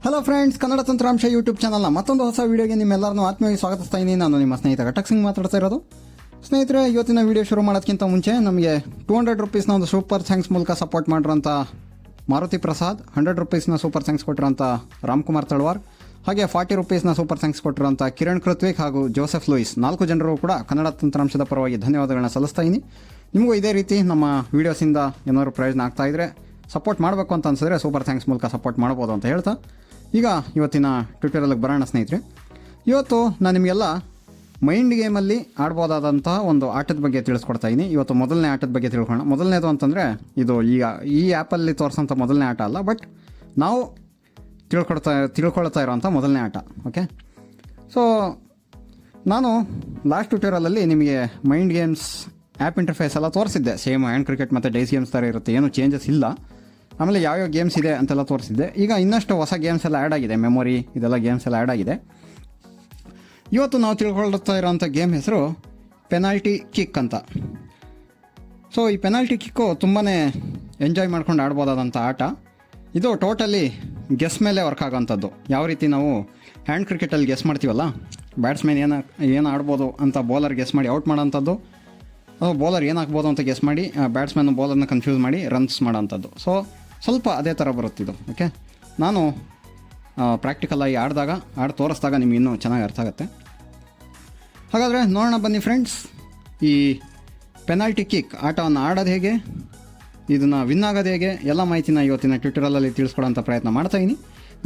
Hello friends, Kannada ತಂತ್ರಾಂಶ YouTube ಚಾನಲ್ನ ಮತ್ತೊಂದು ಹೊಸ ವೀಡಿಯೋಗೆ ನಿಮ್ಮೆಲ್ಲರನ್ನೂ ಆತ್ಮೀಯವಾಗಿ ಸ್ವಾಗತಿಸ್ತಾ ಇದ್ದೀನಿ. ನಾನು ನಿಮ್ಮ ಸ್ನೇಹಿತ ಘಟಕ್ ಸಿಂಗ್ ಮಾತಾಡ್ತಾ ಇರೋದು. ಸ್ನೇಹಿತರೆ, ಇವತ್ತಿನ ವೀಡಿಯೋ ಶುರು ಮಾಡೋದಕ್ಕಿಂತ ಮುಂಚೆ ನಮಗೆ 200 ರೂಪೀಸ್ನ ಒಂದು ಸೂಪರ್ ಥ್ಯಾಂಕ್ಸ್ ಮೂಲಕ ಸಪೋರ್ಟ್ ಮಾಡಿರೋಂಥ ಮಾರುತಿ ಪ್ರಸಾದ್, 100 ರೂಪೀಸ್ನ ಸೂಪರ್ ಥ್ಯಾಂಕ್ಸ್ ಕೊಟ್ಟಿರೋಂಥ ರಾಮ್ಕುಮಾರ್ ತಳವಾರ್, ಹಾಗೆ 40 ರೂಪೀಸ್ನ ಸೂಪರ್ ಥ್ಯಾಂಕ್ಸ್ ಕೊಟ್ಟಿರೋಂಥ ಕಿರಣ್ ಕೃತ್ವಿಕ್ ಹಾಗೂ ಜೋಸೆಫ್ ಲೂಯಿಸ್, 4 ಜನರು ಕೂಡ ಕನ್ನಡ ತಂತ್ರಾಂಶದ ಪರವಾಗಿ ಧನ್ಯವಾದಗಳನ್ನ ಸಲ್ಲಿಸ್ತಾ ಇದ್ದೀನಿ. ನಿಮಗೂ ಇದೇ ರೀತಿ ನಮ್ಮ ವೀಡಿಯೋಸಿಂದ ಏನಾದರೂ ಪ್ರಯೋಜನ ಆಗ್ತಾ ಇದ್ದರೆ ಸಪೋರ್ಟ್ ಮಾಡಬೇಕು ಅಂತ ಅನಿಸಿದ್ರೆ ಸೂಪರ್ ಥ್ಯಾಂಕ್ಸ್ ಮೂಲಕ ಸಪೋರ್ಟ್ ಮಾಡ್ಬೋದು ಅಂತ ಹೇಳ್ತಾ ಈಗ ಇವತ್ತಿನ ಟ್ಯೂಟೋರಿಯಲ್ಗೆ ಬರೋಣ. ಸ್ನೇಹಿತರೆ, ಇವತ್ತು ನಾನು ನಿಮಗೆಲ್ಲ ಮೈಂಡ್ ಗೇಮಲ್ಲಿ ಆಡ್ಬೋದಾದಂತಹ ಒಂದು ಆಟದ ಬಗ್ಗೆ ತಿಳಿಸ್ಕೊಡ್ತಾ ಇದ್ದೀನಿ. ಇವತ್ತು ಮೊದಲನೇ ಆಟದ ಬಗ್ಗೆ ತಿಳ್ಕೊಳ್ಳೋಣ. ಮೊದಲನೇದು ಅಂತಂದರೆ ಇದು ಈ ಆ್ಯಪಲ್ಲಿ ತೋರಿಸೋಂಥ ಮೊದಲನೇ ಆಟ ಅಲ್ಲ, ಬಟ್ ನಾವು ತಿಳ್ಕೊಳ್ತಾ ಇರೋವಂಥ ಮೊದಲನೇ ಆಟ. ಓಕೆ, ಸೊ ನಾನು ಲಾಸ್ಟ್ ಟ್ಯೂಟೋರಿಯಲಲ್ಲಿ ನಿಮಗೆ ಮೈಂಡ್ ಗೇಮ್ಸ್ ಆ್ಯಪ್ ಇಂಟರ್ಫೇಸ್ ಎಲ್ಲ ತೋರಿಸಿದ್ದೆ. ಸೇಮ್ ಹ್ಯಾಂಡ್ ಕ್ರಿಕೆಟ್ ಮತ್ತು ಡೈಸ್ ಗೇಮ್ಸ್ ಥರ ಇರುತ್ತೆ, ಏನು ಚೇಂಜಸ್ ಇಲ್ಲ. ಆಮೇಲೆ ಯಾವ್ಯಾವ ಗೇಮ್ಸ್ ಇದೆ ಅಂತೆಲ್ಲ ತೋರಿಸಿದ್ದೆ. ಈಗ ಇನ್ನಷ್ಟು ಹೊಸ ಗೇಮ್ಸ್ ಎಲ್ಲ ಆ್ಯಡ್ ಆಗಿದೆ, ಮೆಮೊರಿ ಇದೆಲ್ಲ ಗೇಮ್ಸ್ ಎಲ್ಲ ಆ್ಯಡ್ ಆಗಿದೆ. ಇವತ್ತು ನಾವು ತಿಳ್ಕೊಳ್ತಾ ಇರೋವಂಥ ಗೇಮ್ ಹೆಸರು ಪೆನಾಲ್ಟಿ ಕಿಕ್ ಅಂತ. ಸೊ ಈ ಪೆನಾಲ್ಟಿ ಕಿಕ್ಕು ತುಂಬಾ ಎಂಜಾಯ್ ಮಾಡ್ಕೊಂಡು ಆಡ್ಬೋದಾದಂಥ ಆಟ. ಇದು ಟೋಟಲಿ ಗೆಸ್ ಮೇಲೆ ವರ್ಕ್ ಆಗೋವಂಥದ್ದು. ಯಾವ ರೀತಿ ನಾವು ಹ್ಯಾಂಡ್ ಕ್ರಿಕೆಟಲ್ಲಿ ಗೆಸ್ ಮಾಡ್ತೀವಲ್ಲ, ಬ್ಯಾಟ್ಸ್ಮನ್ ಏನು ಆಡ್ಬೋದು ಅಂತ ಬೌಲರ್ ಗೆಸ್ ಮಾಡಿ ಔಟ್ ಮಾಡೋಂಥದ್ದು, ಅದು ಬೌಲರ್ ಏನು ಹಾಕ್ಬೋದು ಅಂತ ಗೆಸ್ ಮಾಡಿ ಬ್ಯಾಟ್ಸ್ಮನ್ ಬೌಲರ್ನ ಕನ್ಫ್ಯೂಸ್ ಮಾಡಿ ರನ್ಸ್ ಮಾಡೋಂಥದ್ದು. ಸೊ ಸ್ವಲ್ಪ ಅದೇ ಥರ ಬರುತ್ತಿದ್ದು. ಓಕೆ, ನಾನು ಪ್ರಾಕ್ಟಿಕಲಾಗಿ ಆಡಿ ತೋರಿಸಿದಾಗ ನಿಮ್ಗೆ ಇನ್ನೂ ಚೆನ್ನಾಗಿ ಅರ್ಥ ಆಗುತ್ತೆ. ಹಾಗಾದರೆ ನೋಡೋಣ ಬನ್ನಿ ಫ್ರೆಂಡ್ಸ್, ಈ ಪೆನಾಲ್ಟಿ ಕಿಕ್ ಆಟವನ್ನು ಆಡೋದು ಹೇಗೆ, ಇದನ್ನು ವಿನ್ ಆಗೋದು ಹೇಗೆ, ಎಲ್ಲ ಮಾಹಿತಿನ ಇವತ್ತಿನ ಟ್ಯೂಟೋರಿಯಲಲ್ಲಿ ತಿಳಿಸ್ಕೊಡೋಂಥ ಪ್ರಯತ್ನ ಮಾಡ್ತಾಯಿದ್ದೀನಿ.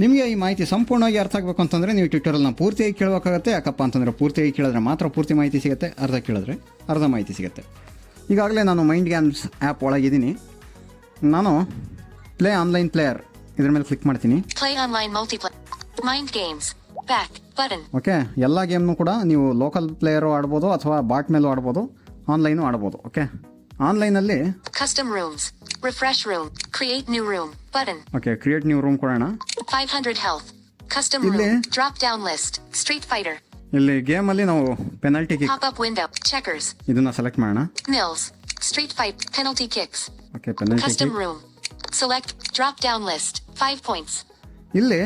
ನಿಮಗೆ ಈ ಮಾಹಿತಿ ಸಂಪೂರ್ಣವಾಗಿ ಅರ್ಥ ಆಗಬೇಕು ಅಂತಂದರೆ ನೀವು ಟ್ಯೂಟೋರಿಯಲ್ನ ಪೂರ್ತಿಯಾಗಿ ಕೇಳಬೇಕಾಗತ್ತೆ. ಯಾಕಪ್ಪ ಅಂತಂದರೆ ಪೂರ್ತಿಯಾಗಿ ಕೇಳಿದ್ರೆ ಮಾತ್ರ ಪೂರ್ತಿ ಮಾಹಿತಿ ಸಿಗುತ್ತೆ, ಅರ್ಧ ಕೇಳಿದ್ರೆ ಅರ್ಧ ಮಾಹಿತಿ ಸಿಗುತ್ತೆ. ಈಗಾಗಲೇ ನಾನು ಮೈಂಡ್ ಗೇಮ್ಸ್ ಆ್ಯಪ್ ಒಳಗಿದ್ದೀನಿ. ನಾನು ಪ್ಲೇ ಆನ್ಲೈನ್ ಪ್ಲೇಯರ್ ಇದ್ರ ಮೇಲೆ ಕ್ಲಿಕ್ ಮಾಡ್ತೀನಿ. ಓಕೆ, ಎಲ್ಲ ಗೇಮ್ನು ಕೂಡ ನೀವು ಲೋಕಲ್ ಪ್ಲೇಯರು ಆಡ್ಬೋದು ಅಥವಾ ಬಾಟ್ ಮೇಲೂ ಆಡ್ಬೋದು, ಆನ್ಲೈನು ಆಡ್ಬೋದು. ಓಕೆ, ಆನ್ಲೈನಲ್ಲಿ custom rooms, refresh room, create new room button. Okay, create new room ಕೊಡೋಣ. 500 health, custom room, drop down list, street fighter. ಇಲ್ಲಿ ಗೇಮಲ್ಲಿ ನಾವು penalty kick, pop up window, checkers ಇದನ್ನ ಸೆಲೆಕ್ಟ್ ಮಾಡೋಣ. Mills, street fight, penalty kicks. Okay, penalty custom kick. Room, select drop down list, 5 points. ಇಲ್ಲಿ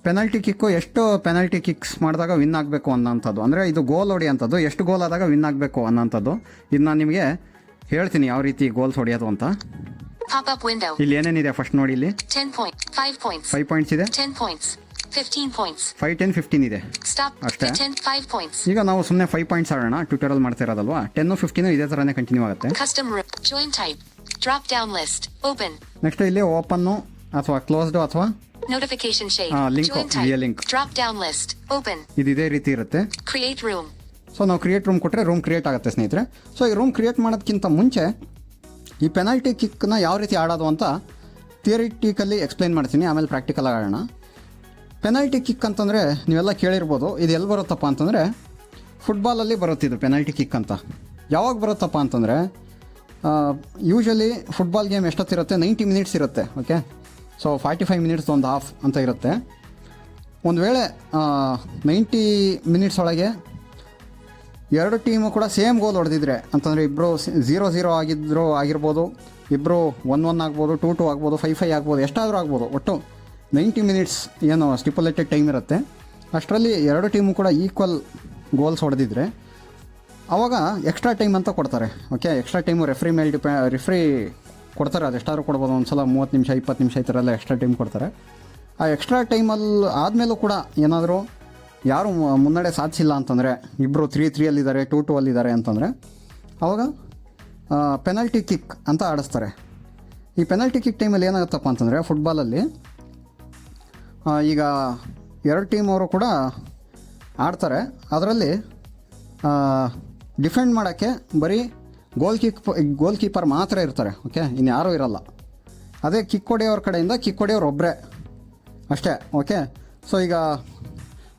penalty kick ಎಷ್ಟು penalty kicks ಮಾಡಿದಾಗ win ಆಗಬೇಕು ಅನ್ನೋಂಥದ್ದು, ಅಂದರೆ ಇದು ಗೋಲ್ ಹೊಡೆಯೋಂಥದ್ದು, ಎಷ್ಟು ಗೋಲ್ ಆದಾಗ ವಿನ್ ಆಗಬೇಕು ಅನ್ನೋಂಥದ್ದು. ಇದು ನಾನು ನಿಮಗೆ ಹೇಳ್ತೀನಿ ಯಾವ ರೀತಿ ಗೋಲ್ಸ್ ಹೊಡೆಯೋದು ಅಂತ. ಪಾಪ್ ಅಪ್ ವಿಂಡೋ, ಇಲ್ಲಿ ಏನೇನಿದೆ ಫಸ್ಟ್ ನೋಡಿ. ಇಲ್ಲಿ 10 ಪಾಯಿಂಟ್, 5 ಪಾಯಿಂಟ್ಸ್, 5 ಪಾಯಿಂಟ್ಸ್ ಇದೆ, 10 ಪಾಯಿಂಟ್ಸ್, 15 ಪಾಯಿಂಟ್ಸ್, 5, 10, 15 ಇದೆ. ಸ್ಟಾಪ್ ಅಷ್ಟೇ. 10, 5 ಪಾಯಿಂಟ್ಸ್. ಈಗ ನಾವು ಸುಮ್ಮನೆ 5 ಪಾಯಿಂಟ್ಸ್ ಆಡೋಣ. ಟ್ಯೂಟೋರಿಯಲ್ ಮಾಡ್ತಾ ಇರೋದಲ್ವಾ, 10, 15 ಇದೇ ಥರನೇ ಕಂಟಿನ್ಯೂ ಆಗುತ್ತೆ. Custom room, join type, drop down list, open. Next ಇಲ್ಲಿ ಓಪನ್ನು ಅಥವಾ ಕ್ಲೋಸ್ಡು ಅಥವಾ notification shade, link, link, drop down list, open. ಇದು ಇದೇ ರೀತಿ ಇರುತ್ತೆ. Create room. ಸೊ ನಾವು ಕ್ರಿಯೇಟ್ ರೂಮ್ ಕೊಟ್ಟರೆ ರೂಮ್ ಕ್ರಿಯೇಟ್ ಆಗುತ್ತೆ ಸ್ನೇಹಿತರೆ. ಸೊ ಈ ರೂಮ್ ಕ್ರಿಯೇಟ್ ಮಾಡೋದಕ್ಕಿಂತ ಮುಂಚೆ ಈ ಪೆನಾಲ್ಟಿ ಕಿಕ್ನ ಯಾವ ರೀತಿ ಆಡೋದು ಅಂತ ಥಿಯರಿಟಿಕಲಿ ಎಕ್ಸ್ಪ್ಲೈನ್ ಮಾಡ್ತೀನಿ, ಆಮೇಲೆ ಪ್ರಾಕ್ಟಿಕಲ್ ಆಗೋಣ. ಪೆನಾಲ್ಟಿ ಕಿಕ್ ಅಂತಂದರೆ ನೀವೆಲ್ಲ ಕೇಳಿರ್ಬೋದು. ಇದು ಎಲ್ಲಿ ಬರುತ್ತಪ್ಪ ಅಂತಂದರೆ ಫುಟ್ಬಾಲಲ್ಲಿ ಬರುತ್ತಿದ್ದು ಪೆನಾಲ್ಟಿ ಕಿಕ್ ಅಂತ. ಯಾವಾಗ ಬರುತ್ತಪ್ಪ ಅಂತಂದರೆ ಯೂಶ್ವಲಿ ಫುಟ್ಬಾಲ್ ಗೇಮ್ ಎಷ್ಟೊತ್ತಿರುತ್ತೆ, 90 ಮಿನಿಟ್ಸ್ ಇರುತ್ತೆ. ಓಕೆ, ಸೊ 45 ಮಿನಿಟ್ಸ್ ಒಂದು ಹಾಫ್ ಅಂತ ಇರುತ್ತೆ. ಒಂದು ವೇಳೆ 90 ಮಿನಿಟ್ಸ್ ಒಳಗೆ ಎರಡು ಟೀಮು ಕೂಡ ಸೇಮ್ ಗೋಲ್ ಹೊಡೆದಿದ್ರೆ ಅಂತಂದರೆ ಇಬ್ಬರು 0-0 ಆಗಿರ್ಬೋದು, ಇಬ್ಬರು 1-1 ಆಗ್ಬೋದು, 2-2 ಆಗ್ಬೋದು, 5-5 ಆಗ್ಬೋದು, ಎಷ್ಟಾದರೂ ಆಗ್ಬೋದು. ಒಟ್ಟು 90 ಮಿನಿಟ್ಸ್ ಏನು ಸ್ಟಿಪುಲೇಟೆಡ್ ಟೈಮ್ ಇರುತ್ತೆ, ಅಷ್ಟರಲ್ಲಿ ಎರಡು ಟೀಮು ಕೂಡ ಈಕ್ವಲ್ ಗೋಲ್ಸ್ ಹೊಡೆದಿದ್ರೆ ಆವಾಗ ಎಕ್ಸ್ಟ್ರಾ ಟೈಮ್ ಅಂತ ಕೊಡ್ತಾರೆ. ಓಕೆ, ಎಕ್ಸ್ಟ್ರಾ ಟೈಮು ರೆಫ್ರಿ ಮೇಲೆ ರೆಫ್ರಿ ಕೊಡ್ತಾರೆ. ಅದು ಎಷ್ಟಾದರೂ ಕೊಡ್ಬೋದು, ಒಂದು ಸಲ 30 ನಿಮಿಷ 20 ನಿಮಿಷ ಈ ಥರ ಎಲ್ಲ ಎಕ್ಸ್ಟ್ರಾ ಟೈಮ್ ಕೊಡ್ತಾರೆ. ಆ ಎಕ್ಸ್ಟ್ರಾ ಟೈಮಲ್ಲಿ ಆದಮೇಲೂ ಕೂಡ ಏನಾದರೂ ಯಾರು ಮುನ್ನಡೆ ಸಾಧಿಸಿಲ್ಲ ಅಂತಂದರೆ, ಇಬ್ಬರು 3-3 ಅಲ್ಲಿದ್ದಾರೆ, 2-2 ಅಲ್ಲಿದ್ದಾರೆ ಅಂತಂದರೆ ಆವಾಗ ಪೆನಾಲ್ಟಿ ಕಿಕ್ ಅಂತ ಆಡಿಸ್ತಾರೆ. ಈ ಪೆನಾಲ್ಟಿ ಕಿಕ್ ಟೈಮಲ್ಲಿ ಏನಾಗುತ್ತಪ್ಪ ಅಂತಂದರೆ ಫುಟ್ಬಾಲಲ್ಲಿ ಈಗ ಎರಡು ಟೀಮ್ ಅವರು ಕೂಡ ಆಡ್ತಾರೆ. ಅದರಲ್ಲಿ ಡಿಫೆಂಡ್ ಮಾಡೋಕ್ಕೆ ಬರೀ ಗೋಲ್ ಕೀಪರ್ ಮಾತ್ರ ಇರ್ತಾರೆ. ಓಕೆ, ಇನ್ಯಾರೂ ಇರಲ್ಲ. ಅದೇ ಕಿಕ್ ಹೊಡೆಯೋರ ಕಡೆಯಿಂದ ಕಿಕ್ ಹೊಡೆಯೋರು ಒಬ್ಬರೇ ಅಷ್ಟೇ. ಓಕೆ, ಸೊ ಈಗ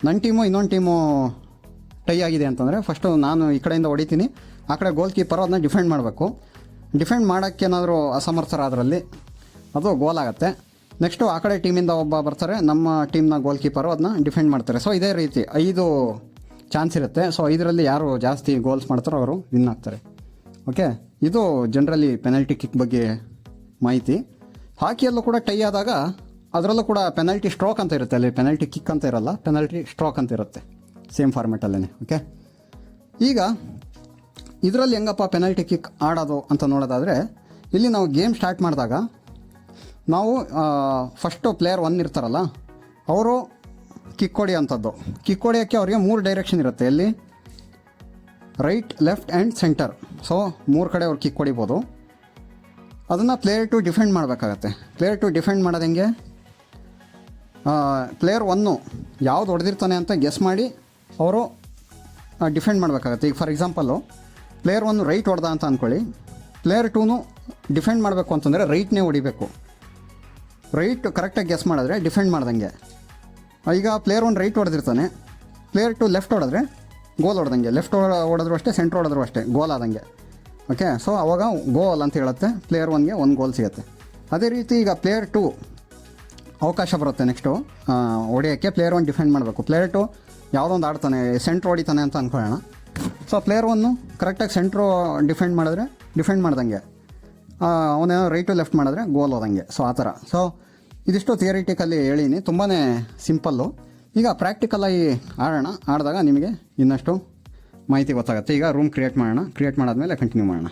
ನನ್ನ ಟೀಮು ಇನ್ನೊಂದು ಟೀಮು ಟೈ ಆಗಿದೆ ಅಂತಂದರೆ ಫಸ್ಟು ನಾನು ಈ ಕಡೆಯಿಂದ ಹೊಡಿತೀನಿ, ಆ ಕಡೆ ಗೋಲ್ ಕೀಪರು ಅದನ್ನ ಡಿಫೆಂಡ್ ಮಾಡಬೇಕು. ಡಿಫೆಂಡ್ ಮಾಡೋಕ್ಕೇನಾದರೂ ಅಸಮರ್ಥರಾದ್ರಲ್ಲಿ ಅದು ಗೋಲ್ ಆಗುತ್ತೆ. ನೆಕ್ಸ್ಟು ಆ ಕಡೆ ಟೀಮಿಂದ ಒಬ್ಬ ಬರ್ತಾರೆ, ನಮ್ಮ ಟೀಮ್ನ ಗೋಲ್ ಕೀಪರು ಅದನ್ನ ಡಿಫೆಂಡ್ ಮಾಡ್ತಾರೆ. ಸೊ ಇದೇ ರೀತಿ 5 ಚಾನ್ಸ್ ಇರುತ್ತೆ. ಸೊ 5ರಲ್ಲಿ ಯಾರು ಜಾಸ್ತಿ ಗೋಲ್ಸ್ ಮಾಡ್ತಾರೋ ಅವರು ವಿನ್ ಆಗ್ತಾರೆ. ಓಕೆ, ಇದು ಜನರಲಿ ಪೆನಾಲ್ಟಿ ಕಿಕ್ ಬಗ್ಗೆ ಮಾಹಿತಿ. ಹಾಕಿಯಲ್ಲೂ ಕೂಡ ಟೈ ಆದಾಗ ಅದರಲ್ಲೂ ಕೂಡ ಪೆನಲ್ಟಿ ಸ್ಟ್ರೋಕ್ ಅಂತ ಇರುತ್ತೆ, ಅಲ್ಲಿ ಪೆನಲ್ಟಿ ಕಿಕ್ ಅಂತ ಇರಲ್ಲ, ಪೆನಲ್ಟಿ ಸ್ಟ್ರೋಕ್ ಅಂತ ಇರುತ್ತೆ ಸೇಮ್ ಫಾರ್ಮೆಟಲ್ಲೇ. ಓಕೆ, ಈಗ ಇದರಲ್ಲಿ ಹೆಂಗಪ್ಪ ಪೆನಲ್ಟಿ ಕಿಕ್ ಆಡೋದು ಅಂತ ನೋಡೋದಾದರೆ, ಇಲ್ಲಿ ನಾವು ಗೇಮ್ ಸ್ಟಾರ್ಟ್ ಮಾಡಿದಾಗ ನಾವು ಫಸ್ಟು ಪ್ಲೇಯರ್ 1 ಇರ್ತಾರಲ್ಲ ಅವರು ಕಿಕ್ ಹೊಡಿಯೋಂಥದ್ದು. ಕಿಕ್ ಹೊಡಿಯೋಕ್ಕೆ ಅವ್ರಿಗೆ 3 ಡೈರೆಕ್ಷನ್ ಇರುತ್ತೆ, ಎಲ್ಲಿ right, left and centre. So 3 ಕಡೆ ಅವ್ರು ಕಿಕ್ ಹೊಡಿಬೋದು. ಅದನ್ನು ಪ್ಲೇಯರ್ 2 ಡಿಫೆಂಡ್ ಮಾಡಬೇಕಾಗತ್ತೆ. ಪ್ಲೇಯರ್ 2 ಡಿಫೆಂಡ್ ಮಾಡೋದು ಹೆಂಗೆ, ಪ್ಲೇಯರ್ 1 ಯಾವ್ದು ಹೊಡೆದಿರ್ತಾನೆ ಅಂತ ಗೆಸ್ ಮಾಡಿ ಅವರು ಡಿಫೆಂಡ್ ಮಾಡಬೇಕಾಗತ್ತೆ. ಈಗ ಫಾರ್ ಎಕ್ಸಾಂಪಲ್ಲು ಪ್ಲೇಯರ್ 1 ರೈಟ್ ಹೊಡೆದ ಅಂತ ಅಂದ್ಕೊಳ್ಳಿ, ಪ್ಲೇಯರ್ 2 ಡಿಫೆಂಡ್ ಮಾಡಬೇಕು ಅಂತಂದರೆ ರೈಟ್ನೇ ಹೊಡಿಬೇಕು. ರೈಟ್ ಕರೆಕ್ಟಾಗಿ ಗೆಸ್ ಮಾಡಿದ್ರೆ ಡಿಫೆಂಡ್ ಮಾಡ್ದಂಗೆ. ಈಗ ಪ್ಲೇಯರ್ 1 ರೈಟ್ ಹೊಡೆದಿರ್ತಾನೆ, ಪ್ಲೇಯರ್ 2 ಲೆಫ್ಟ್ ಹೊಡೆದ್ರೆ ಗೋಲ್ ಹೊಡೆದಂಗೆ, ಲೆಫ್ಟ್ ಹೊಡೆದ್ರು ಅಷ್ಟೇ, ಸೆಂಟ್ರ್ ಹೊಡೆದ್ರು ಅಷ್ಟೇ, ಗೋಲ್ ಆದಂಗೆ. ಓಕೆ, ಸೊ ಅವಾಗ ಗೋಲ್ ಅಂತ ಹೇಳುತ್ತೆ, ಪ್ಲೇಯರ್ 1ಗೆ 1 ಗೋಲ್ ಸಿಗುತ್ತೆ. ಅದೇ ರೀತಿ ಈಗ ಪ್ಲೇಯರ್ 2 ಅವಕಾಶ ಬರುತ್ತೆ ನೆಕ್ಸ್ಟು ಹೊಡೆಯೋಕ್ಕೆ. ಪ್ಲೇಯರ್ 1 ಡಿಫೆಂಡ್ ಮಾಡಬೇಕು, ಪ್ಲೇಯರ್ 2 ಯಾವುದೊಂದು ಆಡ್ತಾನೆ, ಸೆಂಟ್ರ್ ಹೊಡಿತಾನೆ ಅಂತ ಅಂದ್ಕೊಳ್ಳೋಣ. ಸೊ ಪ್ಲೇಯರ್ 1 ಕರೆಕ್ಟಾಗಿ ಸೆಂಟ್ರು ಡಿಫೆಂಡ್ ಮಾಡಿದ್ರೆ ಡಿಫೆಂಡ್ ಮಾಡ್ದಂಗೆ, ಅವನೇನೋ ರೈಟು ಲೆಫ್ಟ್ ಮಾಡಿದ್ರೆ ಗೋಲ್ ಹೋದಂಗೆ. ಸೊ ಆ ಥರ. ಸೊ ಇದಿಷ್ಟು ಥಿಯರಿಟಿಕಲ್ಲಿ ಹೇಳೀನಿ, ತುಂಬಾ ಸಿಂಪಲ್ಲು. ಈಗ ಪ್ರಾಕ್ಟಿಕಲಾಗಿ ಆಡಿದಾಗ ನಿಮಗೆ ಇನ್ನಷ್ಟು ಮಾಹಿತಿ ಗೊತ್ತಾಗುತ್ತೆ. ಈಗ ರೂಮ್ ಕ್ರಿಯೇಟ್ ಮಾಡೋಣ, ಕ್ರಿಯೇಟ್ ಮಾಡಾದ್ಮೇಲೆ ಕಂಟಿನ್ಯೂ ಮಾಡೋಣ.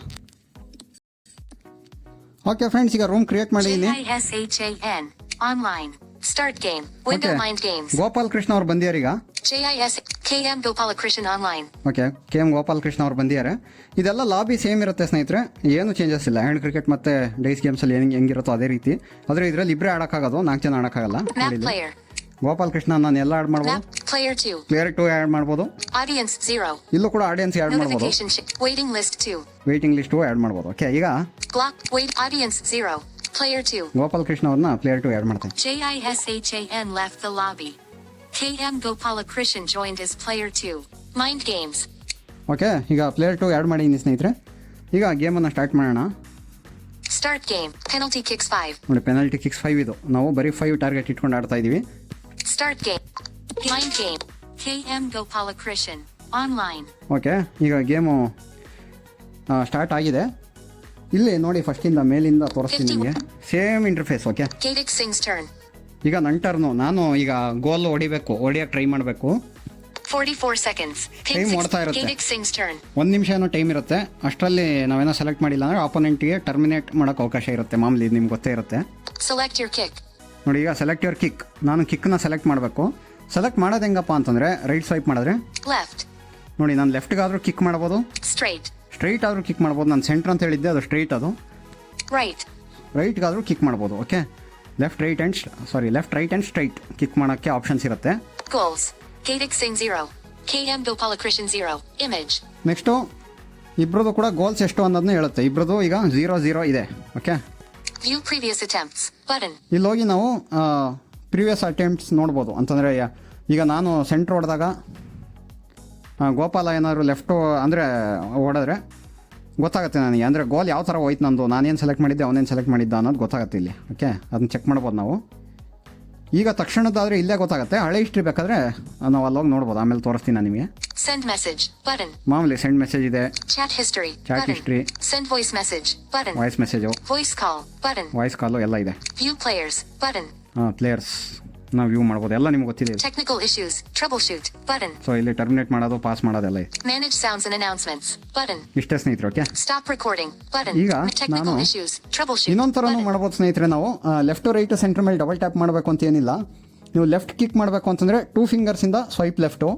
ಓಕೆ ಫ್ರೆಂಡ್ಸ್, ಈಗ ರೂಮ್ ಕ್ರಿಯೇಟ್ ಮಾಡಿದ್ದೀನಿ. JISHAN online start game window mind games. Gopal Krishna ಅವ್ರು ಬಂದಿದ್ದಾರೆ ಈಗ. JIS KM Gopalakrishnan online. Okay, KM Gopal Krishna ಅವ್ರು ಬಂದಿದ್ದಾರೆ. ಇದೆಲ್ಲ ಲಾಬಿ ಸೇಮ್ ಇರುತ್ತೆ ಸ್ನೇಹಿತರೆ, ಏನು ಚೇಂಜಸ್ ಇಲ್ಲ. ಹ್ಯಾಂಡ್ ಕ್ರಿಕೆಟ್ ಮತ್ತು ಡೈಸ್ ಗೇಮ್ಸಲ್ಲಿ ಹೆಂಗಿರುತ್ತೋ ಅದೇ ರೀತಿ. ಆದರೆ ಇದರಲ್ಲಿ ಇಬ್ಬರೇ ಆಡೋಕ್ಕಾಗೋದು, 4 ಜನ ಆಡೋಕ್ಕಾಗಲ್ಲ. ಗೋಪಾಲ್ ಕೃಷ್ಣ ನಾನು ಎಲ್ಲ ಆಡ್ ಮಾಡ್ಬೋದು. ಪ್ಲೇಯರ್ 2 ಆ್ಯಡ್ ಮಾಡ್ಬೋದು. Audience 0. ಇಲ್ಲೂ ಕೂಡ ಆಡಿಯನ್ಸ್ ಆ್ಯಡ್ ಮಾಡ್ಬೋದು. Waiting list 2. Waiting list add ಮಾಡ್ಬೋದು. ಓಕೆ, ಈಗ wait audience 0. Player 2. Gopal Krishna ಅವ್ರನ್ನ ಪ್ಲೇಯರ್ 2 ಆ್ಯಡ್ ಮಾಡ್ತೀನಿ. JISHAN left the lobby. KM Gopalakrishnan joined as player 2. Mind games. Okay, ಈಗ ಪ್ಲೇಯರ್ 2 ಆ್ಯಡ್ ಮಾಡಿದ್ದೀನಿ ಸ್ನೇಹಿತರೆ. ಈಗ ಗೇಮನ್ನು ಸ್ಟಾರ್ಟ್ ಮಾಡೋಣ. Start game. Penalty kicks 5. ನೋಡಿ, ಪೆನಾಲ್ಟಿ ಕಿಕ್ಸ್ 5 ಇದು. ನಾವು ಬರೀ 5 ಟಾರ್ಗೆಟ್ ಇಟ್ಕೊಂಡು ಆಡ್ತಾ ಇದ್ದೀವಿ. Start game. Mind game. KM Gopalakrishnan online. Okay, ಈಗ ಗೇಮು ಸ್ಟಾರ್ಟ್ ಆಗಿದೆ. ಇಲ್ಲಿ ನೋಡಿ, ಫಸ್ಟಿಂದ ಮೇಲಿಂದ ತೋರಿಸ್ತೀನಿ ನಿಮಗೆ, same interface. Okay, Gadik Singh's turn. ಈಗ ನನ್ನ ಟರ್ನು. ನಾನು ಈಗ ಗೋಲ್ ಹೊಡಿಯೋಕ್ಕೆ ಟ್ರೈ ಮಾಡಬೇಕು. 44 seconds. ಟೈಮ್ ಓಡ್ತಾ ಇರುತ್ತೆ. Gadik Singh's turn. 1 ನಿಮಿಷ ಏನೋ ಟೈಮ್ ಇರುತ್ತೆ. ಅಷ್ಟರಲ್ಲಿ ನಾವೇನೋ ಸೆಲೆಕ್ಟ್ ಮಾಡಿಲ್ಲ ಅಂದರೆ ಆಪೋನೆಂಟ್ಗೆ ಟರ್ಮಿನೇಟ್ ಮಾಡೋಕ್ಕೆ ಅವಕಾಶ ಇರುತ್ತೆ. ಮಾಮೂಲಿ ನಿಮ್ಗೆ ಗೊತ್ತೇ ಇರುತ್ತೆ. Select your kick. ನೋಡಿ, ಈಗ ಸೆಲೆಕ್ಟ್ ಯುವರ್ ಕಿಕ್. ನಾನು ಕಿಕ್ನ ಸೆಲೆಕ್ಟ್ ಮಾಡಬೇಕು. ಸೆಲೆಕ್ಟ್ ಮಾಡೋದು ಹೆಂಗಪ್ಪ ಅಂತಂದರೆ, ರೈಟ್ ಸ್ವೈಪ್ ಮಾಡಿದ್ರೆ Left. ನೋಡಿ, ನಾನು ಲೆಫ್ಟ್ಗಾದರೂ ಕಿಕ್ ಮಾಡ್ಬೋದು, Straight. ಸ್ಟ್ರೈಟ್ ಆದರೂ ಕಿಕ್ ಮಾಡ್ಬೋದು. ನಾನು ಸೆಂಟ್ರ್ ಅಂತ ಹೇಳಿದ್ದೆ, ಅದು ಸ್ಟ್ರೈಟ್. ಅದು Right. ರೈಟ್ಗಾದರೂ ಕಿಕ್ ಮಾಡ್ಬೋದು. Okay, left right and straight kick ಮಾಡೋಕ್ಕೆ ಆಪ್ಷನ್ಸ್ ಇರುತ್ತೆ. Goals. Gadik Singh 0. KM Gopalakrishnan 0. Image. Next ಇಬ್ಬರದು ಕೂಡ ಗೋಲ್ಸ್ ಎಷ್ಟು ಅನ್ನೋದನ್ನ ಹೇಳುತ್ತೆ. ಇಬ್ಬರದು ಈಗ 0-0 ಇದೆ. Okay, View previous attempts. Button. ಇಲ್ಲಿ ಹೋಗಿ ನಾವು ಪ್ರೀವಿಯಸ್ ಅಟೆಂಪ್ಟ್ಸ್ ನೋಡ್ಬೋದು. ಅಂತಂದರೆ ಈಗ ನಾನು ಸೆಂಟ್ರ್ ಹೊಡೆದಾಗ ಗೋಪಾಲ ಏನಾದರೂ ಲೆಫ್ಟು ಅಂದರೆ ಹೊಡೆದ್ರೆ ಗೊತ್ತಾಗುತ್ತೆ ನನಗೆ, ಅಂದರೆ ಗೋಲ್ ಯಾವ ಥರ ಹೋಯ್ತು ನಂದು, ನಾನೇನು ಸೆಲೆಕ್ಟ್ ಮಾಡಿದ್ದೆ ಅವನೇನು ಸೆಲೆಕ್ಟ್ ಮಾಡಿದ್ದ ಅನ್ನೋದು ಗೊತ್ತಾಗುತ್ತೆ ಇಲ್ಲಿ. ಓಕೆ, ಅದನ್ನ ಚೆಕ್ ಮಾಡ್ಬೋದು ನಾವು. ಈಗ ತಕ್ಷಣದ್ದಾದರೆ ಇಲ್ಲೇ ಗೊತ್ತಾಗುತ್ತೆ. ಹಳೆ ಹಿಸ್ಟ್ರಿ ಬೇಕಾದರೆ ನಾವು ಅಲ್ಲೋಗಿ ನೋಡ್ಬೋದು, ಆಮೇಲೆ ತೋರಿಸ್ತೀನಿ ನಾನು ನಿಮಗೆ. Send message. Button. ಮಾಮೂಲಿ ಸೆಂಡ್ ಮೆಸೇಜ್ ಇದೆ. Chat history. Chat Button. History, Send voice message. Button. Voice message, Voice call. Button. Voice call ಎಲ್ಲ ಇದೆ. View players. Button. ಪ್ಲೇಯರ್ಸ್ ನಾವು ವ್ಯೂ ಮಾಡ್ಬೋದು, ಎಲ್ಲ ನಿಮ್ಗೆ ಗೊತ್ತಿದೆ. Technical issues. Troubleshoot. Button. So ಇಲ್ಲಿ ಟರ್ಮಿನೇಟ್ ಮಾಡೋದು, ಪಾಸ್ ಮಾಡೋದೆಲ್ಲ ಇದೆ. Manage sounds and announcements. Button. ಇಷ್ಟೇ ಸ್ನೇಹಿತರೆ. Okay, Stop recording. Button. ಈಗ Technical ನಾನು issues. Troubleshoot. ಇನ್ನೊಂದು ಥರನೂ Button. ಮಾಡ್ಬೋದು ಸ್ನೇಹಿತರೆ. ನಾವು ಲೆಫ್ಟ್ ರೈಟ್ ಸೆಂಟ್ರ್ ಮೇಲೆ ಡಬಲ್ ಟ್ಯಾಪ್ ಮಾಡಬೇಕು ಅಂತ ಏನಿಲ್ಲ. ನೀವು ಲೆಫ್ಟ್ ಕಿಕ್ ಮಾಡಬೇಕು ಅಂತಂದರೆ 2 ಫಿಂಗರ್ಸಿಂದ ಸ್ವೈಪ್ ಲೆಫ್ಟು,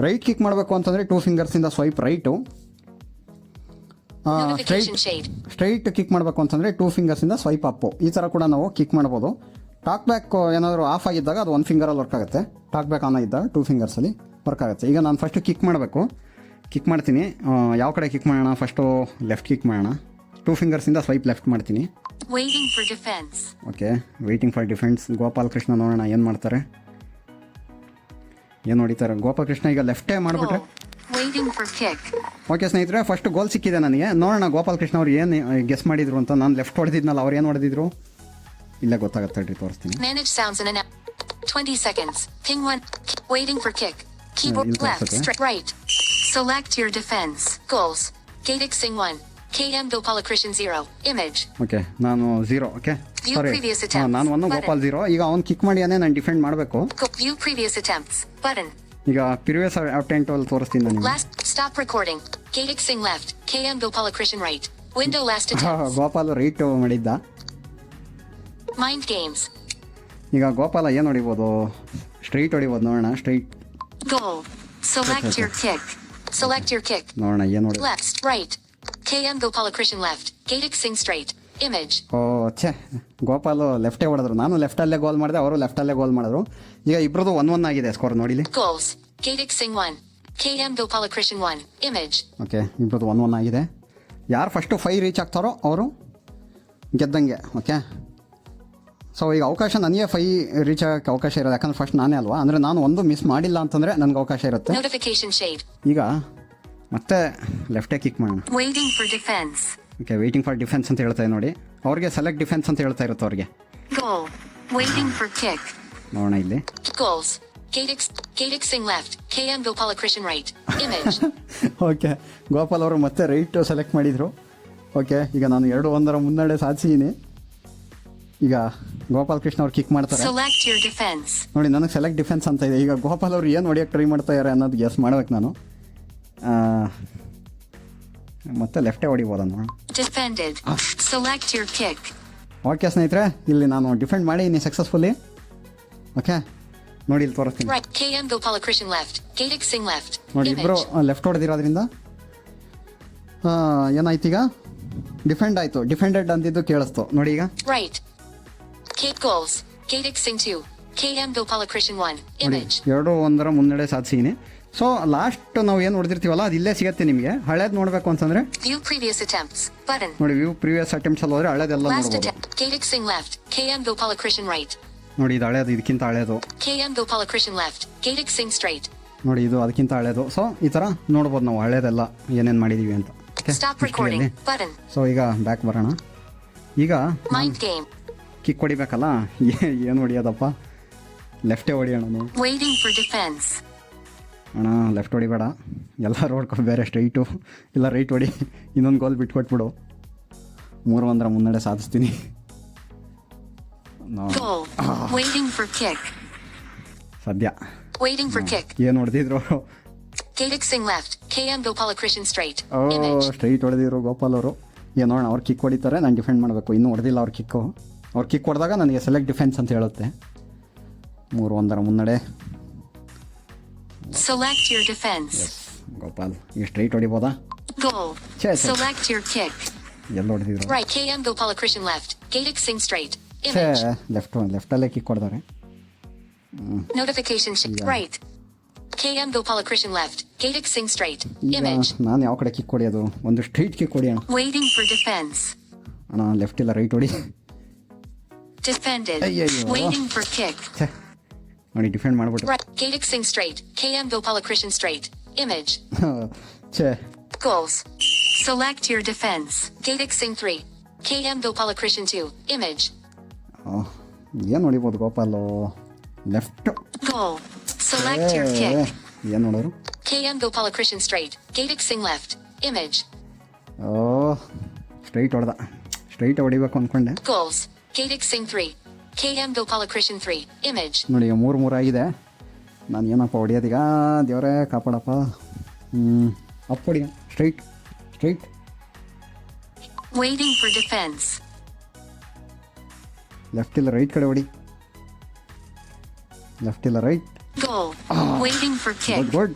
ರೈಟ್ ಕಿಕ್ ಮಾಡಬೇಕು ಅಂತಂದರೆ 2 ಫಿಂಗರ್ಸಿಂದ swipe right, Notification shade. Straight kick ಮಾಡಬೇಕು ಅಂತಂದರೆ 2 ಫಿಂಗರ್ಸಿಂದ ಸ್ವೈಪ್ ಅಪ್ಪು. ಈ ಥರ ಕೂಡ ನಾವು ಕಿಕ್ ಮಾಡ್ಬೋದು. ಟಾಕ್ ಬ್ಯಾಕ್ ಏನಾದರೂ ಆಫ್ ಆಗಿದ್ದಾಗ ಅದು 1 ಫಿಂಗರಲ್ಲಿ ವರ್ಕ್ ಆಗುತ್ತೆ. ಟಾಕ್ ಬ್ಯಾಕ್ ಆನ್ ಆಗಿದ್ದಾಗ 2 ಫಿಂಗರ್ಸಲ್ಲಿ ವರ್ಕ್ ಆಗುತ್ತೆ. ಈಗ ನಾನು ಫಸ್ಟು ಕಿಕ್ ಮಾಡಬೇಕು, ಕಿಕ್ ಮಾಡ್ತೀನಿ. ಯಾವ ಕಡೆ ಕಿಕ್ ಮಾಡೋಣ? ಫಸ್ಟು ಲೆಫ್ಟ್ ಕಿಕ್ ಮಾಡೋಣ. 2 ಫಿಂಗರ್ಸಿಂದ ಸ್ವೈಪ್ ಲೆಫ್ಟ್ ಮಾಡ್ತೀನಿ. Waiting for defense. Okay, waiting for defence. Gopal Krishna ನೋಡೋಣ ಏನು ಮಾಡ್ತಾರೆ, ಏನು ಹೊಡಿತಾರೆ. ಗೋಪಾಲ್ ಕೃಷ್ಣ ಈಗ ಲೆಫ್ಟೇ ಮಾಡಿಬಿಟ್ರೆ. Waiting for kick. ಓಕೆ ಸ್ನೇಹಿತರೆ, ಫಸ್ಟ್ ಗೋಲ್ ಸಿಕ್ಕಿದೆ ನನಗೆ. ನೋಡೋಣ ಗೋಪಾಲ್ ಕೃಷ್ಣ ಅವ್ರು ಏನು ಗೆಸ್ ಮಾಡಿದ್ರು ಅಂತ. ನಾನು ಲೆಫ್ಟ್ ಹೊಡೆದಿದ್ನಲ್ಲ, ಅವ್ರು ಏನು ಹೊಡೆದಿದ್ರು ಇಲ್ಲೇ ಗೊತ್ತಾಗುತ್ತೆ, ತೋರಿಸ್ತೀನಿ. Manage sounds and 20 seconds. Ping 1. Waiting for kick. Keyboard ಇಲ್ಲಿ left. ತೋರಿಸುತ್ತೆ. Right. Select your defense. Goals. Gadik Singh 1. KM Gopalakrishnan 0. Image. Okay, ನಾನು 0. ಓಕೆ, View ಸಾರಿ previous attempts. ನಾನು 1 Button. ಗೋಪಾಲ್ 0. ಈಗ ಅವ್ನು ಕಿಕ್ ಮಾಡಿಯಾನೆ ನಾನು ಡಿಫೆಂಡ್ ಮಾಡಬೇಕು. View previous attempts. Button. ಈಗ previous attempt ಅಲ್ಲಿ ತೋರಿಸ್ತೀನಿ ನಾನು. Last. Stop recording. Gatic Singh left. KM Gopalakrishnan right. Window last attempts. Gopal right ಮಾಡಿದ್ದ. Mind games. ಈಗ ಗೋಪಾಲ ಏನು ಹೊಡಿಬೋದು? ಸ್ಟ್ರೈಟ್ ಹೊಡಿಬೋದು ನೋಡೋಣ. Straight Goal. Select your kick. Select your kick. ನೋಡೋಣ ಏನು ಹೊಡಿ. Left. Right. KM Gopalakrishnan left. Gatic Singh straight. Image. ಛೇ ಗೋಪಾಲು ಲೆಫ್ಟೇ ಹೊಡೆದ್ರು. ನಾನು ಲೆಫ್ಟಲ್ಲೇ ಗೋಲ್ ಮಾಡಿದೆ, ಅವರು ಲೆಫ್ಟಲ್ಲೇ ಗೋಲ್ ಮಾಡಿದ್ರು. ಈಗ ಇಬ್ಬರದು 1-1 ಆಗಿದೆ ಸ್ಕೋರ್ ನೋಡಿಲಿ. Goals. Gatic Singh 1. KM Gopalakrishnan 1. Image. Okay, ಇಬ್ಬರದು 1-1 ಆಗಿದೆ. ಯಾರು ಫಸ್ಟು 5 ರೀಚ್ ಆಗ್ತಾರೋ ಅವರು ಗೆದ್ದಂಗೆ. ಓಕೆ, ಸೊ ಈಗ ಅವಕಾಶ ನನಗೆ 5 ರೀಚ್ ಆಗೋಕ್ಕೆ ಅವಕಾಶ ಇರೋದು, ಯಾಕಂದ್ರೆ ಫಸ್ಟ್ ನಾನೇ ಅಲ್ವಾ. ಅಂದರೆ ನಾನು ಒಂದು ಮಿಸ್ ಮಾಡಿಲ್ಲ ಅಂತಂದರೆ ನನಗೆ ಅವಕಾಶ ಇರುತ್ತೆ. Notification shade. ಈಗ ಮತ್ತೆ ಲೆಫ್ಟೇ ಕಿಕ್ ಮಾಡೋಣ. Waiting for defense. Okay, waiting for defence ಅಂತ ಹೇಳ್ತಾ ಇದೆ ನೋಡಿ. ಅವ್ರಿಗೆ ಸೆಲೆಕ್ಟ್ ಡಿಫೆನ್ಸ್ ಅಂತ ಹೇಳ್ತಾ ಇರುತ್ತೆ ಅವ್ರಿಗೆ. Goal. Waiting for kick. ನೋಡೋಣ ಇಲ್ಲಿ. Goals. Gatic Singh left. KM Gopalakrishnan right. Image. Okay, Gopal ಅವರು ಮತ್ತೆ ರೈಟ್ ಸೆಲೆಕ್ಟ್ ಮಾಡಿದರು. ಓಕೆ, ಈಗ ನಾನು 2-1 ಮುನ್ನಡೆ ಸಾಧಿಸಿದ್ದೀನಿ. ಈಗ ಗೋಪಾಲ್ ಕೃಷ್ಣ ಅವ್ರು ಕಿಕ್ ಮಾಡ್ತಾರೆ. Select your defense. ನೋಡಿ, ನನಗೆ ಸೆಲೆಕ್ಟ್ ಡಿಫೆನ್ಸ್ ಅಂತ ಇದೆ. ಈಗ ಗೋಪಾಲ್ ಅವ್ರು ಏನು ಹೊಡಿಯೋಕ್ಕೆ ಟ್ರೈ ಮಾಡ್ತಾ ಇದ್ದಾರೆ ಅನ್ನೋದು ಗೆಸ್ ಮಾಡ್ಬೇಕು ನಾನು. ಮತ್ತೆ ಲೆಫ್ಟೇ ಹೊಡಿಬೋದ ನೋಡೋಣ. Defended. Select your kick. Okay ಸ್ನೇಹಿತರೆ, ಇಲ್ಲಿ ನಾನು ಡಿಫೆಂಡ್ ಮಾಡಿದ್ದೀನಿ ಸಕ್ಸಸ್ಫುಲ್ಲಿ. ಓಕೆ, ನೋಡಿ ಇಲ್ಲಿ ತೋರಿಸ್ತೀನಿ. Right. KM Gopalakrishnan left. Gatic Singh left. ನೋಡಿ, ಇಬ್ಬರು Image. ಲೆಫ್ಟ್ ಹೊಡೆದಿರೋದ್ರಿಂದ ಏನಾಯ್ತು, ಈಗ ಡಿಫೆಂಡ್ ಆಯಿತು. ಡಿಫೆಂಡೆಡ್ ಅಂತಿದ್ದು ಕೇಳಿಸ್ತು ನೋಡಿ. ಈಗ Right. Kick goals. Gatic Singh 2. KM Gopalakrishnan 1. ನೋಡಿ, Image. 2-1 ಮುನ್ನಡೆ ಸಾಧಿಸಿದ್ದೀನಿ. ಸೊ ಲಾಸ್ಟ್ ನಾವು ಏನು ಹೊಡೆದಿರ್ತೀವಲ್ಲ ಅದು ಇಲ್ಲೇ ಸಿಗುತ್ತೆ ನಿಮಗೆ. ಹಳೇದು ನೋಡಬೇಕು ಅಂತಂದರೆ View previous attempts. Button. ನೋಡಿ, ವ್ಯೂ ಪ್ರೀವಿಯಸ್ ಅಟೆಂಪ್ಟ್ಸ್ ಅಲ್ಲಿ ಹೋದರೆ ಹಳೇದೆಲ್ಲ Last ನೋಡ್ಬೋದು. attempt. Gatic Singh left. KM Gopalakrishnan right. ನೋಡಿ, ಇದು ಹಳೇದು, ಇದಕ್ಕಿಂತ ಹಳೇದು. KM Gopalakrishnan left. Gatic Singh straight. ನೋಡಿ, ಇದು ಅದಕ್ಕಿಂತ ಹಳೇದು. ಸೊ ಈ ಥರ ನೋಡ್ಬೋದು ನಾವು ಹಳೇದೆಲ್ಲ ಏನೇನು ಮಾಡಿದ್ದೀವಿ ಅಂತ. Stop recording. Button. ಸೊ ಈಗ ಬ್ಯಾಕ್ ಬರೋಣ. ಈಗ Mind game. ಕಿಕ್ ಹೊಡಿಬೇಕಲ್ಲ, ಏನು ಹೊಡಿಯೋದಪ್ಪ, ಲೆಫ್ಟೇ ಹೊಡಿಯೋಣ ನಾವು. Waiting for defense. ಅಣ್ಣ ಲೆಫ್ಟ್ ಹೊಡಿಬೇಡ, ಎಲ್ಲ ರೋಡ್ಕೊ, ಬೇರೆ ಸ್ಟ್ರೈಟು ಇಲ್ಲ ರೈಟ್ ಹೊಡಿ. ಇನ್ನೊಂದು ಗೋಲ್ ಬಿಟ್ಕೊಟ್ಬಿಡು. 3-1 ಮುನ್ನಡೆ ಸಾಧಿಸ್ತೀನಿ. Goal. Waiting for kick. ಸದ್ಯ Waiting for kick. ಏನು ಹೊಡೆದಿದ್ರು. Gatic Singh left. KM Gopalakrishnan straight. Image. Straight ಹೊಡೆದಿದ್ರು ಗೋಪಾಲ್ ಅವರು. ನೋಡೋಣ, ಅವ್ರು ಕಿಕ್ ಹೊಡಿತಾರೆ, ನಾನು ಡಿಫೆಂಡ್ ಮಾಡಬೇಕು. ಇನ್ನೂ ಹೊಡೆದಿಲ್ಲ ಅವ್ರ ಕಿಕ್ಕು. ಅವ್ರು ಕಿಕ್ ಹೊಡೆದಾಗ ನನಗೆ ಸೆಲೆಕ್ಟ್ ಡಿಫೆನ್ಸ್ ಅಂತ ಹೇಳುತ್ತೆ. 3-1 ಮುನ್ನಡೆ. Select your defense. ಗೋಪಾಲ್ ಈಗ ಸ್ಟ್ರೈಟ್ ಹೊಡಿಬೋದಾ? Goal. Che. Select your kick. ಎಲ್ಲ ಹೊಡೆದಿದ್ರು. Right. KM Gopalakrishnan left. Gatic Singh straight. Image. ಲೆಫ್ಟಲ್ಲೇ ಕಿಕ್ ಹೊಡೆದವ್ರೆ. Notification shade. Yeah. Right. KM Gopalakrishnan left. Gatic Singh straight. ಈಗ Image. ನಾನು ಯಾವ ಕಡೆ ಕಿಕ್ ಹೊಡಿಯೋದು? ಒಂದು ಸ್ಟ್ರೈಟ್ ಕಿಕ್ ಹೊಡಿಯೋಣ. Waiting for defense. ಅಣ್ಣ ಲೆಫ್ಟ್ ಇಲ್ಲ ರೈಟ್ ಹೊಡಿ. Defended. ಅಯ್ಯಯ್ಯೋ. Waiting for kick. ನೋಡಿ, ಡಿಫೆಂಡ್ ಮಾಡ್ಬಿಟ್ಟು. Right. Gatic Singh straight. KM Gopalakrishnan straight. Image. ಛೇ, Goals. Select your defense. Gatic Singh 3. KM Gopalakrishnan 2. Image. ಏನು ಹೊಡಿಬೋದು Gopal? Left. Goal. Select your kick. ಏನು ನೋಡೋರು? KM Gopalakrishnan straight. Gatic Singh left. Image. Straight ಹೊಡೆದ. Straight ಹೊಡಿಬೇಕು ಅಂದ್ಕೊಂಡೆ. Goals. Gatic Singh 3. KM Gopalakrishnan 3. Image. ನೋಡಿ, 3-3 ಆಗಿದೆ. ನಾನು ಏನಪ್ಪ ಹೊಡಿಯೋದೀಗ? ದೇವರೇ ಕಾಪಾಡಪ್ಪ. ಅಪ್ ಹೊಡಿಯ. Straight straight. Waiting for defense. Left ಇಲ್ಲ ರೈಟ್ ಕಡೆ ಹೊಡಿ. ಲೆಫ್ಟ್ ಇಲ್ಲ right. Goal. Waiting for kick. Good.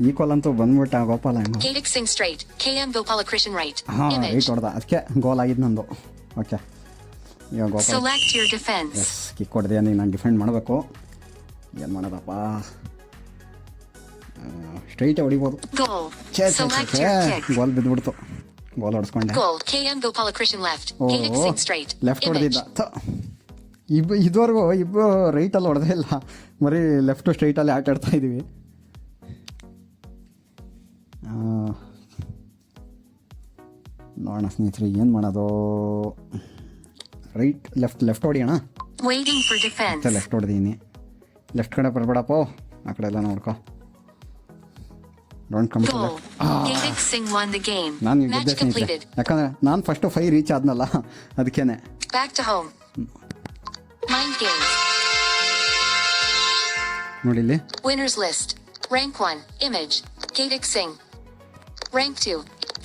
Equal ಅಂತೂ ಬಂದ್ಬಿಟ್ಟ Gopala. Gatic Singh straight. KM Gopalakrishnan right. ಹಾಂ, Image. ರೈಟ್ ಹೊಡೆದ, ಅದಕ್ಕೆ ಗೋಲ್ ಆಗಿದ್ದು ನಂದು. ಓಕೆ, ಈಗ Gopal Select your defense. Kick ಹೊಡೆದೆ. ನಾನು ಡಿಫೆಂಡ್ ಮಾಡಬೇಕು. ಏನು ಮಾಡೋದಪ್ಪ? ಸ್ಟ್ರೈಟೇ ಹೊಡಿಬೋದು. Goal. Select your kick. Goal ಬಿದ್ದುಬಿಡ್ತು. ಗೋಲ್ ಹೊಡೆಸ್ಕೊಂಡೆ. Goal. KM Gopalakrishnan left. Gatic Singh straight. Left Image. ಹೊಡೆದಿದ್ದ. ಇದುವರೆಗೂ ಇಬ್ಬರು ರೈಟಲ್ಲಿ ಹೊಡೆದೇ ಇಲ್ಲ, ಬರೀ ಲೆಫ್ಟು ಸ್ಟ್ರೈಟಲ್ಲಿ ಆಟ ಆಡ್ತಾ ಇದ್ದೀವಿ. ನೋಡೋಣ ಸ್ನೇಹಿತರೆ, ಏನು ಮಾಡೋದು? ರೈಟ್ ಲೆಫ್ಟ್ ಹೊಡಿಯೋಣ. Waiting for defense. ಲೆಫ್ಟ್ ಹೊಡೆದೀನಿ. ಲೆಫ್ಟ್ ಕಡೆ ಬರಬೇಡಪ್ಪ, ಆ ಕಡೆ ಎಲ್ಲ ನೋಡ್ಕೊ. Don't complete. Goal. Gatik Singh won the game. ನಾನು Match ಗೆದ್ದೆ ಸ್ನೇಹಿತರೆ, completed. ಯಾಕಂದರೆ ನಾನು ಫಸ್ಟು 5 ರೀಚ್ ಆದ್ನಲ್ಲ ಅದಕ್ಕೇನೆ. Back to home. Mind games. ನೋಡಿ ಇಲ್ಲಿ Winners list. Rank 1. Image. Gatik Singh. Rank 2.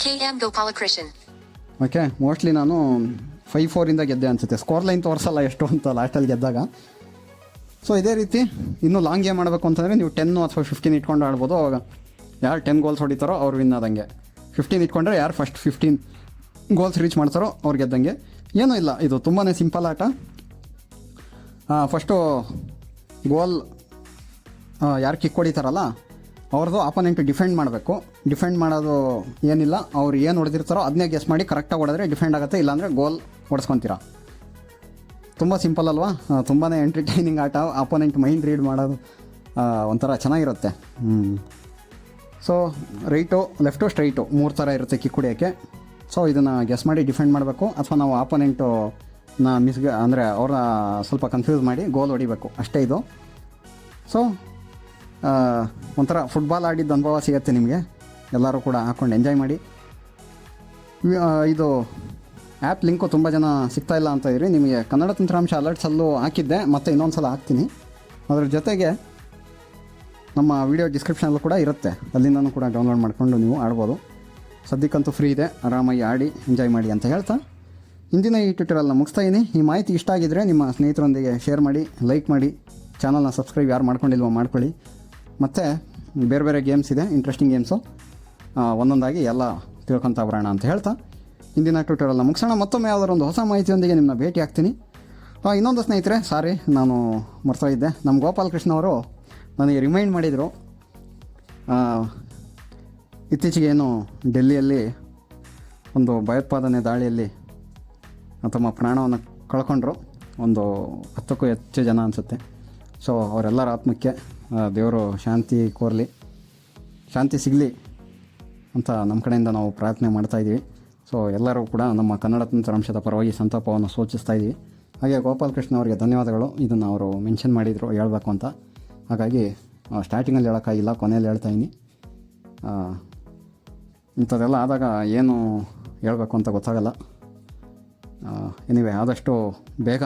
KM Gopalakrishan. Okay, mostly ನಾನು 5-4 ಗೆದ್ದೆ ಅನಿಸುತ್ತೆ. ಸ್ಕೋರ್ ಲೈನ್ ತೋರಿಸಲ್ಲ ಎಷ್ಟು ಅಂತ ಲಾಸ್ಟಲ್ಲಿ ಗೆದ್ದಾಗ. ಸೊ ಇದೇ ರೀತಿ ಇನ್ನೂ ಲಾಂಗ್ ಗೇಮ್ ಮಾಡಬೇಕು ಅಂತಂದರೆ ನೀವು 10 ಅಥವಾ 15 ಇಟ್ಕೊಂಡು ಆಡ್ಬೋದು. ಅವಾಗ ಯಾರು 10 ಗೋಲ್ಸ್ ಹೊಡಿತಾರೋ ಅವ್ರು ವಿನ್ ಆದಂಗೆ. 15 ಇಟ್ಕೊಂಡ್ರೆ ಯಾರು ಫಸ್ಟ್ 15 ಗೋಲ್ಸ್ ರೀಚ್ ಮಾಡ್ತಾರೋ ಅವ್ರು ಗೆದ್ದಂಗೆ. ಏನೂ ಇಲ್ಲ, ಇದು ತುಂಬಾ ಸಿಂಪಲ್ ಆಟ. ಫಸ್ಟು ಗೋಲ್ ಯಾರು ಕಿಕ್ ಹೊಡಿತಾರಲ್ಲ ಅವ್ರದ್ದು ಆಪೋನೆಂಟ್ ಡಿಫೆಂಡ್ ಮಾಡಬೇಕು. ಡಿಫೆಂಡ್ ಮಾಡೋದು ಏನಿಲ್ಲ, ಅವ್ರು ಏನು ಹೊಡೆದಿರ್ತಾರೋ ಅದನ್ನೇ ಗೆಸ್ ಮಾಡಿ ಕರೆಕ್ಟಾಗಿ ಹೊಡೆದ್ರೆ ಡಿಫೆಂಡ್ ಆಗುತ್ತೆ, ಇಲ್ಲಾಂದರೆ ಗೋಲ್ ಹೊಡೆಸ್ಕೊತೀರಾ. ತುಂಬ ಸಿಂಪಲ್ ಅಲ್ವಾ? ತುಂಬಾ ಎಂಟರ್ಟೈನಿಂಗ್ ಆಟ. ಆಪೋನೆಂಟ್ ಮೈಂಡ್ ರೀಡ್ ಮಾಡೋದು ಒಂಥರ ಚೆನ್ನಾಗಿರುತ್ತೆ. ಸೊ ರೈಟು, ಲೆಫ್ಟು, ಸ್ಟ್ರೈಟು 3 ಥರ ಇರುತ್ತೆ ಕಿಕ್ ಹೊಡಿಯೋಕ್ಕೆ. ಸೊ ಇದನ್ನು ಗೆಸ್ ಮಾಡಿ ಡಿಫೆಂಡ್ ಮಾಡಬೇಕು, ಅಥವಾ ನಾವು ಆಪೋನೆಂಟುನ ಅಂದರೆ ಅವ್ರನ್ನ ಸ್ವಲ್ಪ ಕನ್ಫ್ಯೂಸ್ ಮಾಡಿ ಗೋಲ್ ಹೊಡಿಬೇಕು, ಅಷ್ಟೇ ಇದು. ಸೊ ಒಂಥರ ಫುಟ್ಬಾಲ್ ಆಡಿದ್ದು ಅನುಭವ ಸಿಗುತ್ತೆ ನಿಮಗೆ. ಎಲ್ಲರೂ ಕೂಡ ಹಾಕ್ಕೊಂಡು ಎಂಜಾಯ್ ಮಾಡಿ. ಇದು ಆ್ಯಪ್ ಲಿಂಕು ತುಂಬ ಜನ ಸಿಗ್ತಾಯಿಲ್ಲ ಅಂತ ಇದ್ರಿ. ನಿಮಗೆ ಕನ್ನಡ ತಂತ್ರಾಂಶ ಅಲರ್ಟ್ಸಲ್ಲೂ ಹಾಕಿದ್ದೆ, ಮತ್ತು ಇನ್ನೊಂದು ಸಲ ಹಾಕ್ತೀನಿ. ಅದ್ರ ಜೊತೆಗೆ ನಮ್ಮ ವಿಡಿಯೋ ಡಿಸ್ಕ್ರಿಪ್ಷನಲ್ಲೂ ಕೂಡ ಇರುತ್ತೆ, ಅಲ್ಲಿಂದನೂ ಕೂಡ ಡೌನ್ಲೋಡ್ ಮಾಡಿಕೊಂಡು ನೀವು ಆಡ್ಬೋದು. ಸದ್ಯಕ್ಕಂತೂ ಫ್ರೀ ಇದೆ, ಆರಾಮಾಗಿ ಆಡಿ ಎಂಜಾಯ್ ಮಾಡಿ ಅಂತ ಹೇಳ್ತಾ ಇಂದಿನ ಈ ಟ್ಯೂಟೋರಿಯಲ್ನ ಮುಗಿಸ್ತಾ ಇದ್ದೀನಿ. ಈ ಮಾಹಿತಿ ಇಷ್ಟ ಆಗಿದ್ದರೆ ನಿಮ್ಮ ಸ್ನೇಹಿತರೊಂದಿಗೆ ಶೇರ್ ಮಾಡಿ, ಲೈಕ್ ಮಾಡಿ, ಚಾನಲ್ನ ಸಬ್ಸ್ಕ್ರೈಬ್ ಯಾರು ಮಾಡ್ಕೊಂಡಿಲ್ವೋ ಮಾಡ್ಕೊಳ್ಳಿ. ಮತ್ತು ಬೇರೆ ಬೇರೆ ಗೇಮ್ಸ್ ಇದೆ, ಇಂಟ್ರೆಸ್ಟಿಂಗ್ ಗೇಮ್ಸು, ಒಂದೊಂದಾಗಿ ಎಲ್ಲ ತಿಳ್ಕೊತಾ ಬರೋಣ ಅಂತ ಹೇಳ್ತಾ ಇಂದಿನ ಟ್ಯೂಟೋರಿಯಲ್ನ ಮುಗಿಸೋಣ. ಮತ್ತೊಮ್ಮೆ ಯಾವುದಾದ್ರು ಒಂದು ಹೊಸ ಮಾಹಿತಿಯೊಂದಿಗೆ ನಿಮ್ಮನ್ನ ಭೇಟಿ ಆಗ್ತೀನಿ. ಇನ್ನೊಂದು ಸ್ನೇಹಿತರೆ, ಸಾರಿ ನಾನು ಮರ್ತಾ ಇದ್ದೆ, ನಮ್ಮ ಗೋಪಾಲಕೃಷ್ಣ ಅವರು ನನಗೆ ರಿಮೈಂಡ್ ಮಾಡಿದರು. ಇತ್ತೀಚೆಗೆ ಏನು ಡೆಲ್ಲಿಯಲ್ಲಿ ಒಂದು ಭಯೋತ್ಪಾದನೆ ದಾಳಿಯಲ್ಲಿ ತಮ್ಮ ಪ್ರಾಣವನ್ನು ಕಳ್ಕೊಂಡ್ರು, ಒಂದು 10ಕ್ಕೂ ಹೆಚ್ಚು ಜನ ಅನಿಸುತ್ತೆ. ಸೊ ಅವರೆಲ್ಲರ ಆತ್ಮಕ್ಕೆ ದೇವರು ಶಾಂತಿ ಕೋರಲಿ, ಶಾಂತಿ ಸಿಗಲಿ ಅಂತ ನಮ್ಮ ಕಡೆಯಿಂದ ನಾವು ಪ್ರಾರ್ಥನೆ ಮಾಡ್ತಾಯಿದ್ದೀವಿ. ಸೊ ಎಲ್ಲರೂ ಕೂಡ ನಮ್ಮ ಕನ್ನಡ ತಂತ್ರಾಂಶದ ಪರವಾಗಿ ಸಂತಾಪವನ್ನು ಸೂಚಿಸ್ತಾ ಇದ್ದೀವಿ. ಹಾಗೆ ಗೋಪಾಲಕೃಷ್ಣ ಅವರಿಗೆ ಧನ್ಯವಾದಗಳು. ಇದನ್ನು ಅವರು ಮೆನ್ಷನ್ ಮಾಡಿದರು ಹೇಳಬೇಕು ಅಂತ, ಹಾಗಾಗಿ ಸ್ಟಾರ್ಟಿಂಗಲ್ಲಿ ಹೇಳೋಕ್ಕಾಗಿಲ್ಲ, ಕೊನೆಯಲ್ಲಿ ಹೇಳ್ತಾಯಿದ್ದೀನಿ. ಇಂಥದ್ದೆಲ್ಲ ಆದಾಗ ಏನು ಹೇಳಬೇಕು ಅಂತ ಗೊತ್ತಾಗಲ್ಲ. ಎನಿವೆ, ಆದಷ್ಟು ಬೇಗ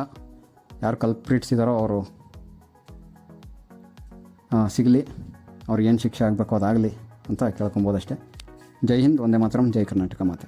ಯಾರು ಕಲ್ಪ್ರಿಟ್ಸ್ ಇದ್ದಾರೋ ಅವರು ಸಿಗಲಿ, ಅವ್ರಿಗೇನು ಶಿಕ್ಷೆ ಆಗಬೇಕು ಅದಾಗಲಿ ಅಂತ ಕೇಳ್ಕೊಬೋದಷ್ಟೇ. ಜೈ ಹಿಂದ್, ವಂದೇ ಮಾತರಂ, ಜೈ ಕರ್ನಾಟಕ ಮಾತೆ.